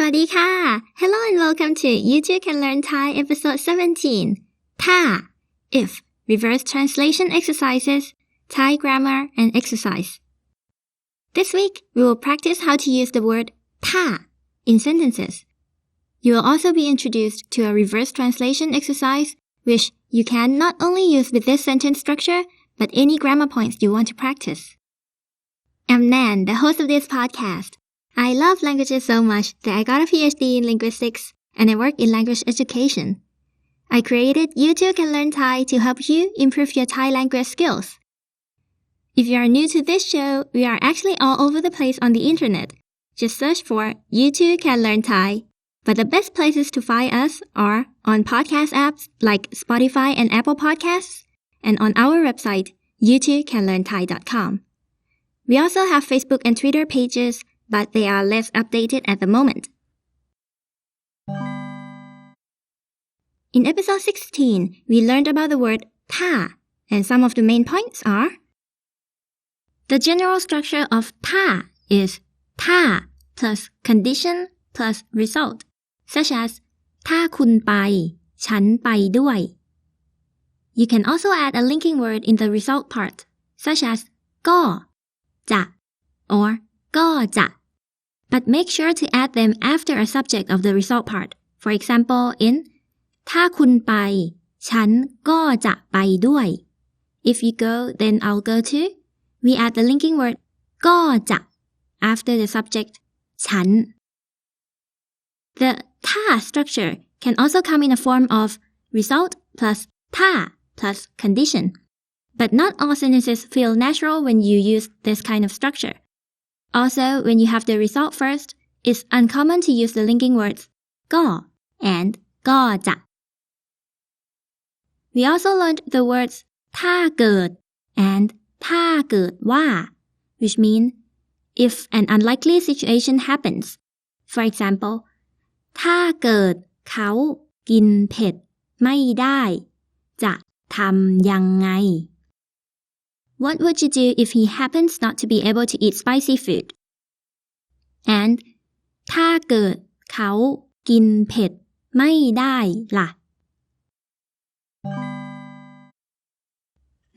สวัสดีค่ะ Hello and welcome to You Too Can Learn Thai episode 17 thaa if reverse translation exercises Thai grammar and exercise. This week we will practice how to use the word thaa in sentences. You will also be introduced to a reverse translation exercise which you can not only use with this sentence structure but any grammar points you want to practice. I'm Nan, the host of this podcast.I love languages so much that I got a Ph.D. in linguistics and I work in language education. I created You Too Can Learn Thai to help you improve your Thai language skills. If you are new to this show, we are actually all over the place on the internet. Just search for You Too Can Learn Thai. But the best places to find us are on podcast apps like Spotify and Apple Podcasts and on our website youtoocanlearnthai.com.We also have Facebook and Twitter pages,but they are less updated at the moment. In episode 16, we learned about the word thaa, and some of the main points are: the general structure of thaa is thaa plus condition plus result, such as ถ้าคุณไปฉันไปด้วย You can also add a linking word in the result part, such as ก็จะ or ก็จะBut make sure to add them after a subject of the result part. For example, in ถ้าคุณไปฉันก็จะไปด้วย If you go, then I'll go too. We add the linking word ก็จะ after the subject ฉัน The thaa structure can also come in a form of result plus thaa plus condition. But not all sentences feel natural when you use this kind of structure.Also, when you have the result first, it's uncommon to use the linking words ก็ and ก็จะ We also learned the words ถ้าเกิด and ถ้าเกิดว่า which mean if an unlikely situation happens. For example, ถ้าเกิดเขากินเผ็ดไม่ได้จะทำยังไงWhat would you do if he happens not to be able to eat spicy food? And ถ้าเกิดเขากินเผ็ดไม่ได้ล่ะ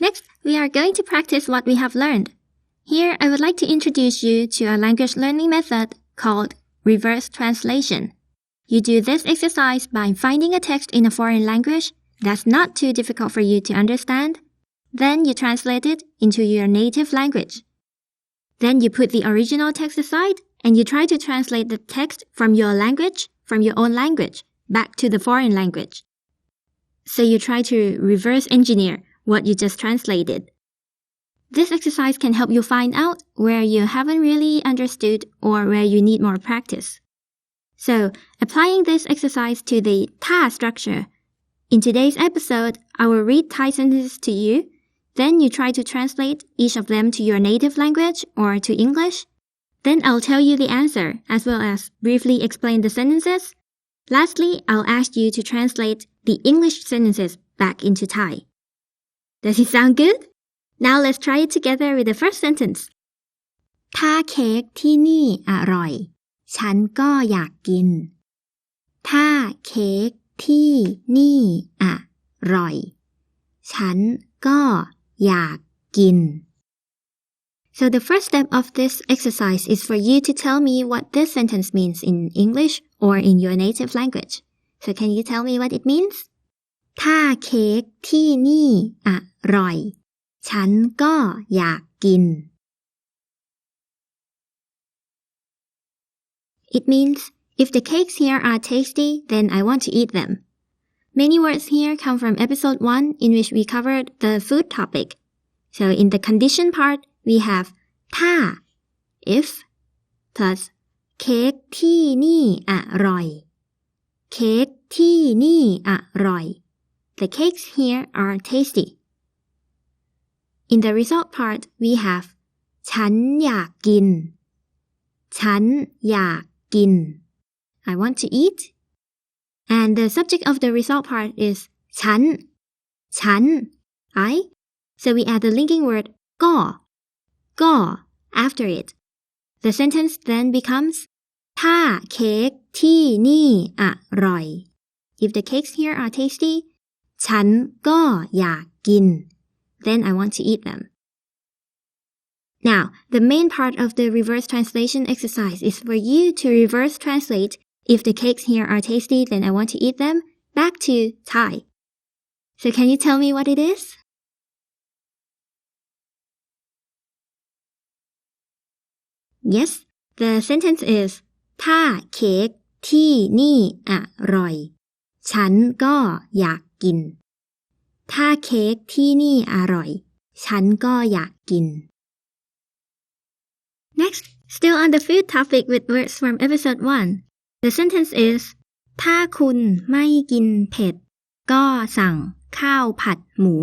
Next, we are going to practice what we have learned. Here, I would like to introduce you to a language learning method called reverse translation. You do this exercise by finding a text in a foreign language that's not too difficult for you to understand.Then you translate it into your native language. Then you put the original text aside and you try to translate the text from your own language, back to the foreign language. So you try to reverse engineer what you just translated. This exercise can help you find out where you haven't really understood or where you need more practice. So, applying this exercise to the thaa structure, in today's episode, I will read Thai sentences to you.Then you try to translate each of them to your native language or to English. Then I'll tell you the answer as well as briefly explain the sentences. Lastly, I'll ask you to translate the English sentences back into Thai. Does it sound good? Now let's try it together with the first sentence. ถ้าเค้กที่นี่อร่อยฉันก็อยากกินถ้าเค้กที่นี่อร่อยฉันก็อยากกิน So the first step of this exercise is for you to tell me what this sentence means in English or in your native language. So can you tell me what it means? ถ้าเค้กที่นี่อร่อยฉันก็อยากกิน It means if the cakes here are tasty, then I want to eat them.Many words here come from episode 1 in which we covered the food topic. So in the condition part, we have ถ้า if plus เค้กที่นี่อร่อยเค้กที่นี่อร่อย The cakes here are tasty. In the result part, we have ฉันอยากกินฉันอยากกิน I want to eat.And the subject of the result part is ฉัน I. So we add the linking word ก็ after it. The sentence then becomes ถ้าเค้ก ที่นี่อร่อย If the cakes here are tasty ฉันก็อยากกิน Then I want to eat them. Now, the main part of the reverse translation exercise is for you to reverse translate if the cakes here are tasty, then I want to eat them, back to Thai. So can you tell me what it is? Yes, the sentence is ถ้าเค้กที่นี่อร่อยฉันก็อยากกินถ้าเค้กที่นี่อร่อยฉันก็อยากกิน Next, still on the food topic with words from episode 1. The sentence is ถ้าคุณไม่กินเผ็ดก็สั่งข้าวผัดหมู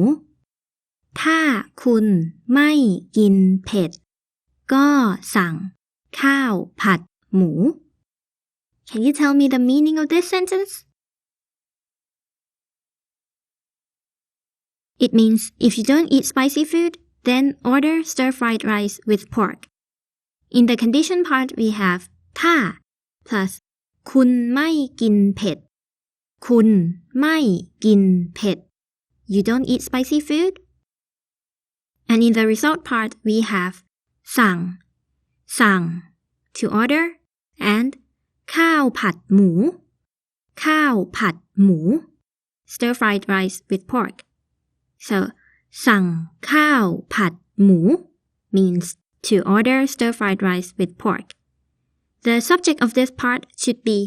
ถ้าคุณไม่กินเผ็ดก็สั่งข้าวผัดหมู Can you tell me the meaning of this sentence? It means if you don't eat spicy food, then order stir-fried rice with pork. In the condition part, we have ถ้า plus คุณไม่กินเผ็ดคุณไม่กินเผ็ด You don't eat spicy food? And in the result part, we have สั่ง to order, and ข้าวผัดหมูข้าวผัดหมู stir-fried rice with pork. So สั่งข้าวผัดหมู means to order stir-fried rice with pork. The subject of this part should be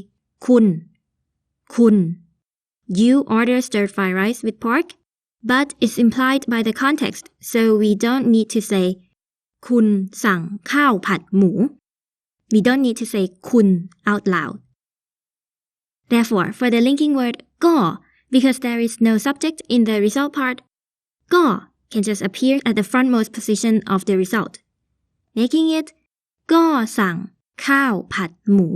คุณ You order stir-fried rice with pork, but it's implied by the context, so we don't need to say คุณสั่งข้าวผัดหมู We don't need to say คุณ out loud. Therefore, for the linking word ก็ because there is no subject in the result part, ก็ can just appear at the frontmost position of the result, making it ก็สั่งข้าวผัดหมู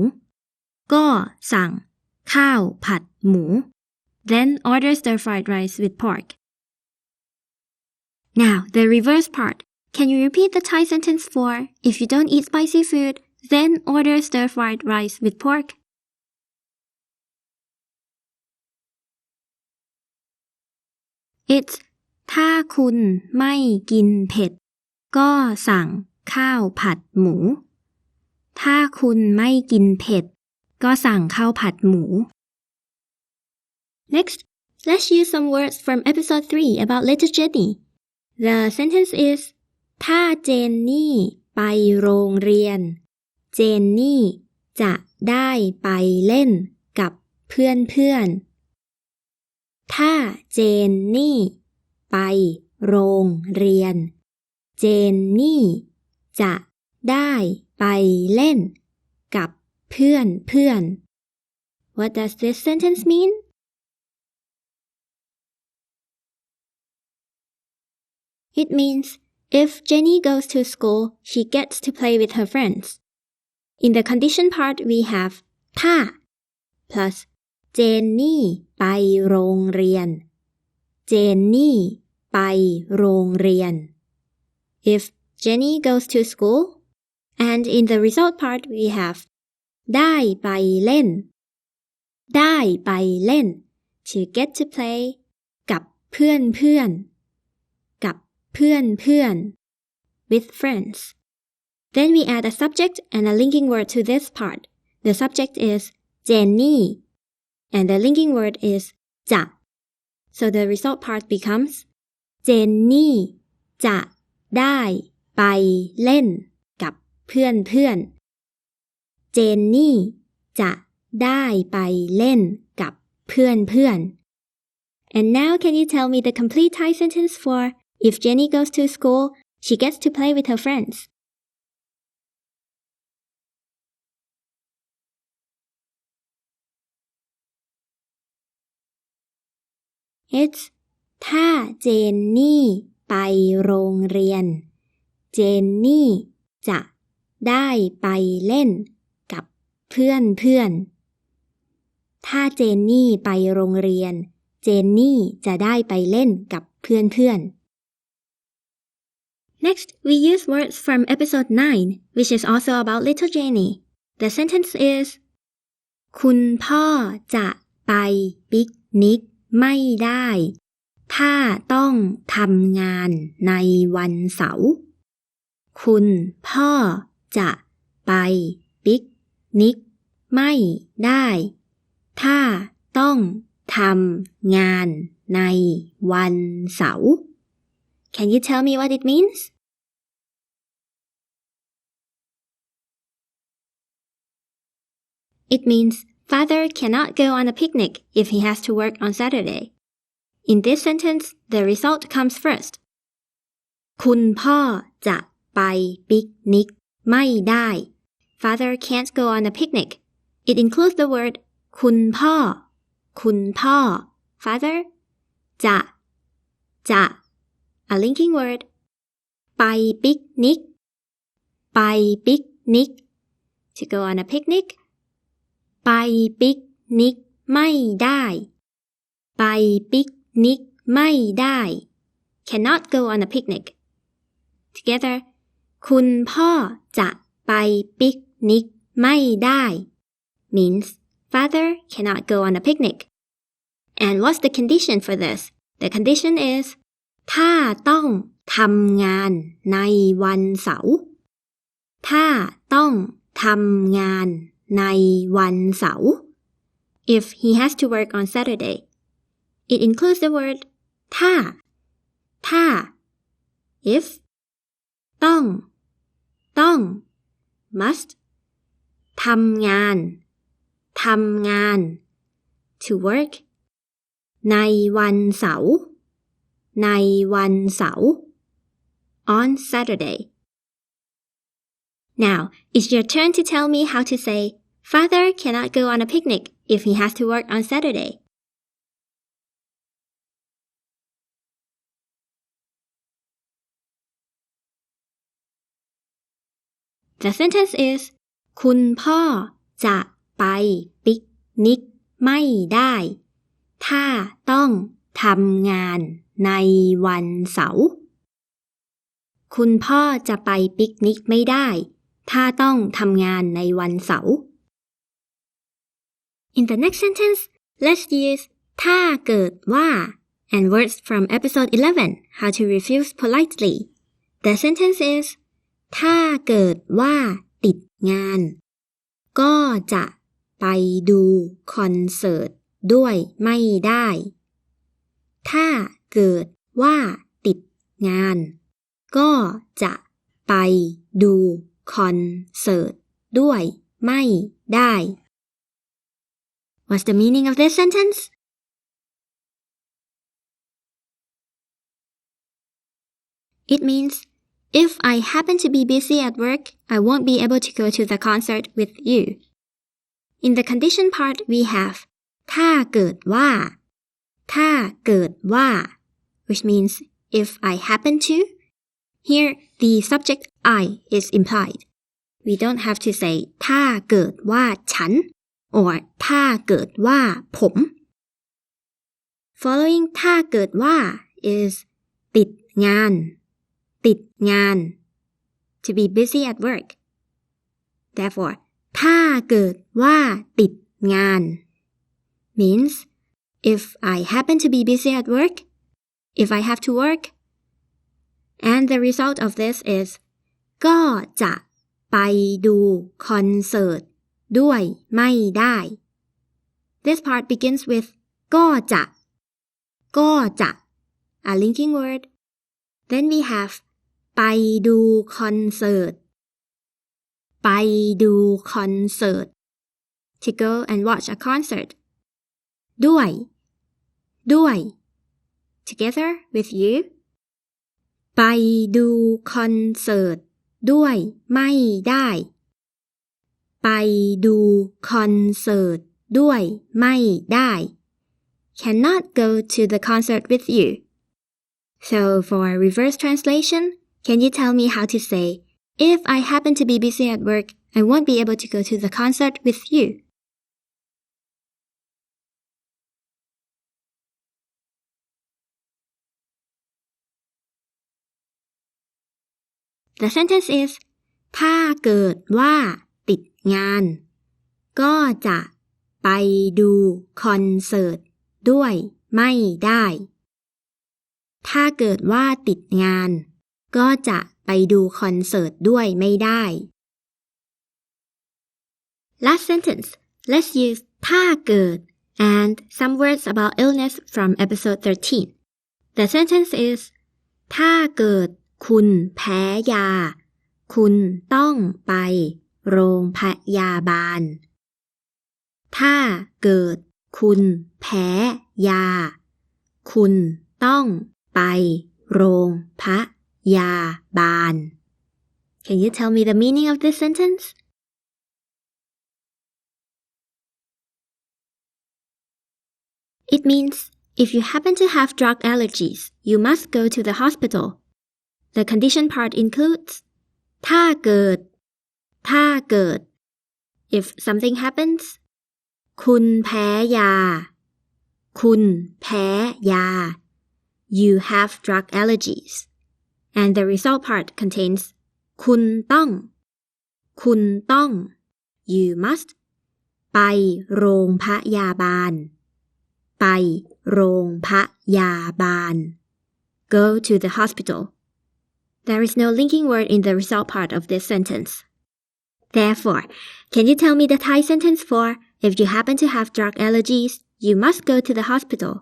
ก็สั่งข้าวผัดหมู Then order stir-fried rice with pork. Now, the reverse part. Can you repeat the Thai sentence for if you don't eat spicy food, then order stir-fried rice with pork? It's ถ้าคุณไม่กินเผ็ดก็สั่งข้าวผัดหมูถ้าคุณไม่กินเผ็ดก็สั่งข้าวผัดหมู Next, let's use some words from episode 3 about little Jenny. The sentence is ถ้าเจนนี่ไปโรงเรียนเจนนี่จะได้ไปเล่นกับเพื่อนๆถ้าเจนนี่ไปโรงเรียนเจนนี่จะได้ไปเล่นกับเพื่อนๆ What does this sentence mean? It means if Jenny goes to school, she gets to play with her friends. In the condition part, we have ถ้า plus เจนนี่ไปโรงเรียนเจนนี่ไปโรงเรียน If Jenny goes to school, and in the result part, we have ได้ไปเล่นได้ไปเล่น to get to play กับเพื่อนกับเพื่อน with friends. Then we add a subject and a linking word to this part. The subject is เจนนี่ and the linking word is จะ So the result part becomes เจนนี่จะได้ไปเล่นกับเพื่อนเจนนี่จะได้ไปเล่นกับเพื่อน And now can you tell me the complete Thai sentence for if Jenny goes to school, she gets to play with her friends? It's ถ้าเจนนี่ไปโรงเรียนเจนนี่จะได้ไปเล่นกับเพื่อนถ้าเจนนี่ไปโรงเรียนเจนนี่จะได้ไปเล่นกับเพื่อนNext, we use words from episode 9, which is also about little Jenny. The sentence is คุณพ่อจะไปปิกนิกไม่ได้ถ้าต้องทำงานในวันเสาร์คุณพ่อจะไปปิกนิกไม่ได้ถ้าต้องทำงานในวันเสาร์ Can you tell me what it means? It means father cannot go on a picnic if he has to work on Saturday. In this sentence, the result comes first. คุณพ่อจะไปปิกนิกไม่ได้ Father can't go on a picnic. It includes the word คุณพ่อ Father จะ a linking word ไปปิกนิก to go on a picnic ไปปิกนิกไม่ได้ไปปิกนิกไม่ได้ cannot go on a picnic. Together คุณพ่อจะไปปิกนิกไม่ได้ means father cannot go on a picnic. And what's the condition for this? The condition is ถ้าต้องทำงานในวันเสาร์ถ้าต้องทำงานในวันเสาร์ if he has to work on Saturday. It includes the word ถ้า if ต้อง must ทำงาน to work ในวันเสาร์ on Saturday. Now, it's your turn to tell me how to say father cannot go on a picnic if he has to work on Saturday. The sentence is คุณพ่อจะไปปิกนิกไม่ได้ถ้าต้องทำงานในวันเสาร์คุณพ่อจะไปปิกนิกไม่ได้ถ้าต้องทำงานในวันเสาร์ In the next sentence, let's use ถ้าเกิดว่า and words from episode 11, how to refuse politely. The sentence is ถ้าเกิดว่าติดงานก็จะไปดูคอนเสิร์ตด้วยไม่ได้ถ้าเกิดว่าติดงานก็จะไปดูคอนเสิร์ตด้วยไม่ได้ What's the meaning of this sentence? It means if I happen to be busy at work, I won't be able to go to the concert with you. In the condition part, we have ถ้าเกิดว่า which means if I happen to. Here, the subject I is implied. We don't have to say ถ้าเกิดว่าฉัน or ถ้าเกิดว่าผม Following ถ้าเกิดว่า is ติดงาน to be busy at work. Therefore, ถ้าเกิดว่าติดงาน means if I happen to be busy at work, if I have to work, and the result of this is ก็จะไปดูคอนเสิร์ตด้วยไม่ได้ This part begins with ก็จะ a linking word. Then we have ไปดูคอนเสิร์ต to go and watch a concert. ด้วย together with you ไปดูคอนเสิร์ตด้วยไม่ได้ไปดูคอนเสิร์ตด้วยไม่ได้ cannot go to the concert with you. So for a reverse translation, can you tell me how to say if I happen to be busy at work, I won't be able to go to the concert with you? The sentence is ถ้าเกิดว่าติดงานก็จะ ไปดูคอนเสิร์ตด้วยไม่ได้ถ้าเกิดว่าติดงานก็จะไปดูคอนเสิร์ตด้วยไม่ได้ Last sentence. Let's use ถ้าเกิด and some words about illness from episode 13. The sentence is ถ้าเกิดคุณแพ้ยาคุณต้องไปโรงพยาบาลถ้าเกิดคุณแพ้ยาคุณต้องไปโรงพยาบาล Can you tell me the meaning of this sentence? It means if you happen to have drug allergies, you must go to the hospital. The condition part includes ถ้าเกิด if something happens คุณแพ้ยาyou have drug allergies and the result part contains คุณต้อง you must ไปโรงพยาบาลไปโรงพยาบาล go to the hospital. There is no linking word in the result part of this sentence. Therefore, can you tell me the Thai sentence for if you happen to have drug allergies, you must go to the hospital?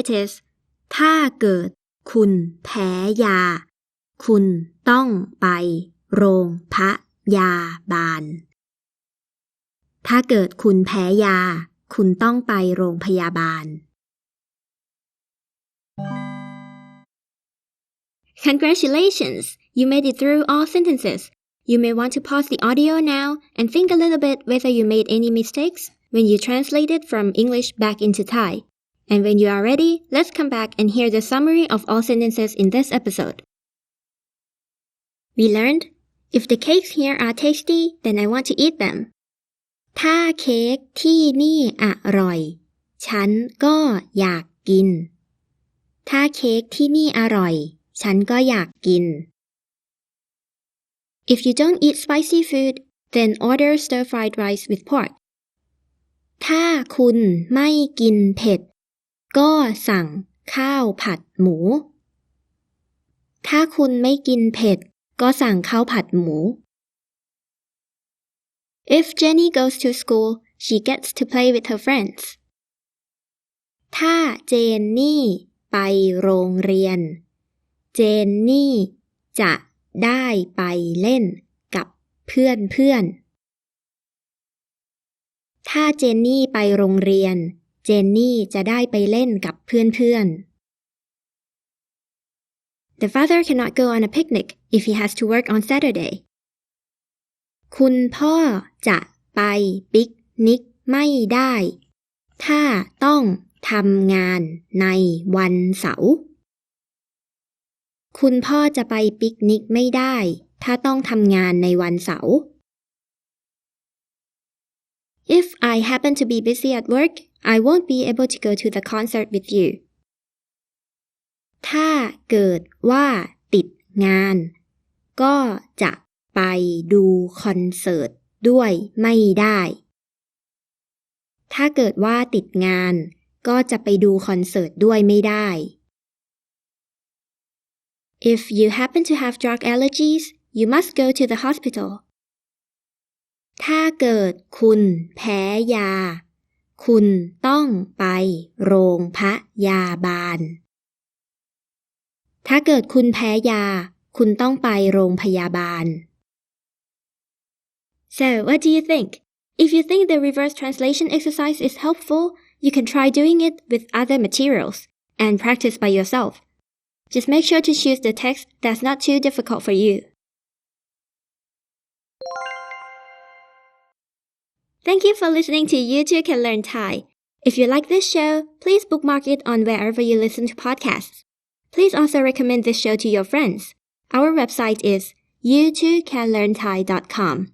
It is ถ้าเกิดคุณแพ้ยาคุณต้องไปโรงพยาบาลถ้าเกิดคุณแพ้ยาคุณต้องไปโรงพยาบาล Congratulations! You made it through all sentences. You may want to pause the audio now and think a little bit whether you made any mistakes when you translated from English back into Thai. And when you are ready, let's come back and hear the summary of all sentences in this episode. We learned, if the cakes here are tasty, then I want to eat them. ถ้าเค้กที่นี่อร่อยฉันก็อยากกินถ้าเค้กที่นี่อร่อยฉันก็อยากกิน If you don't eat spicy food, then order stir-fried rice with pork. ถ้าคุณไม่กินเผ็ดก็สั่งข้าวผัดหมูถ้าคุณไม่กินเผ็ดก็สั่งข้าวผัดหมู If Jenny goes to school, she gets to play with her friends. ถ้าเจนนี่ไปโรงเรียนเจนนี่จะได้ไปเล่นกับเพื่อนๆถ้าเจนนี่ไปโรงเรียนเจนนี่จะได้ไปเล่นกับเพื่อนๆ The father cannot go on a picnic if he has to work on Saturday. คุณพ่อจะไปปิกนิกไม่ได้ถ้าต้องทำงานในวันเสาร์คุณพ่อจะไปปิกนิกไม่ได้ถ้าต้องทำงานในวันเสาร์ If I happen to be busy at work, I won't be able to go to the concert with you. ถ้าเกิดว่าติดงานก็จะไปดูคอนเสิร์ตด้วยไม่ได้ถ้าเกิดว่าติดงานก็จะไปดูคอนเสิร์ตด้วยไม่ได้ If you happen to have drug allergies, you must go to the hospital. ถ้าเกิดคุณแพ้ยาคุณต้องไปโรงพยาบาลถ้าเกิดคุณแพ้ยาคุณต้องไปโรงพยาบาล So, what do you think? If you think the reverse translation exercise is helpful, you can try doing it with other materials and practice by yourself. Just make sure to choose the text that's not too difficult for you. Thank you for listening to You Too Can Learn Thai. If you like this show, please bookmark it on wherever you listen to podcasts. Please also recommend this show to your friends. Our website is youtoocanlearnthai.com.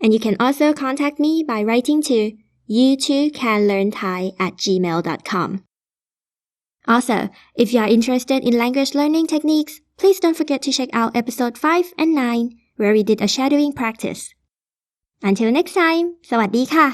And you can also contact me by writing to youtoocanlearnthai@gmail.com. Also, if you are interested in language learning techniques, please don't forget to check out episode 5 and 9, where we did a shadowing practice. Until next time, สวัสดีค่ะ